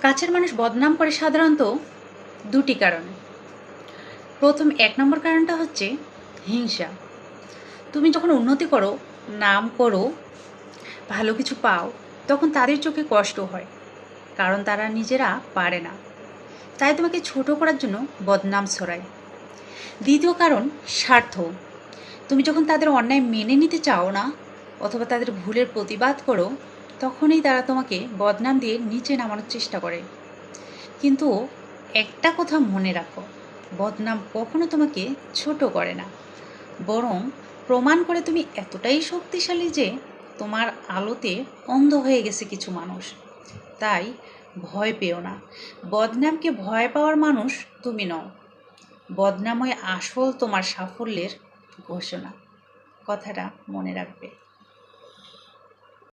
কাছের মানুষ বদনাম করে সাধারণত দুটি কারণে। প্রথম ১ নম্বর কারণটা হচ্ছে হিংসা। তুমি যখন উন্নতি করো, নাম করো, ভালো কিছু পাও, তখন তাদের চোখে কষ্ট হয়, কারণ তারা নিজেরা পারে না, তাই তোমাকে ছোট করার জন্য বদনাম ছড়ায়। দ্বিতীয় কারণ স্বার্থ। তুমি যখন তাদের অন্যায় মেনে নিতে চাও না অথবা তাদের ভুলের প্রতিবাদ করো, তখনই তারা তোমাকে বদনাম দিয়ে নিচে নামানোর চেষ্টা করে। কিন্তু একটা কথা মনে রাখো, বদনাম কখনো তোমাকে ছোট করে না, বরং প্রমাণ করে তুমি এতটাই শক্তিশালী যে তোমার আলোতে অন্ধ হয়ে গেছে কিছু মানুষ। তাই ভয় পেও না। বদনামকে ভয় পাওয়ার মানুষ তুমি নও, বদনামই আসল তোমার সাফল্যের ঘোষণা। কথাটা মনে রাখবে।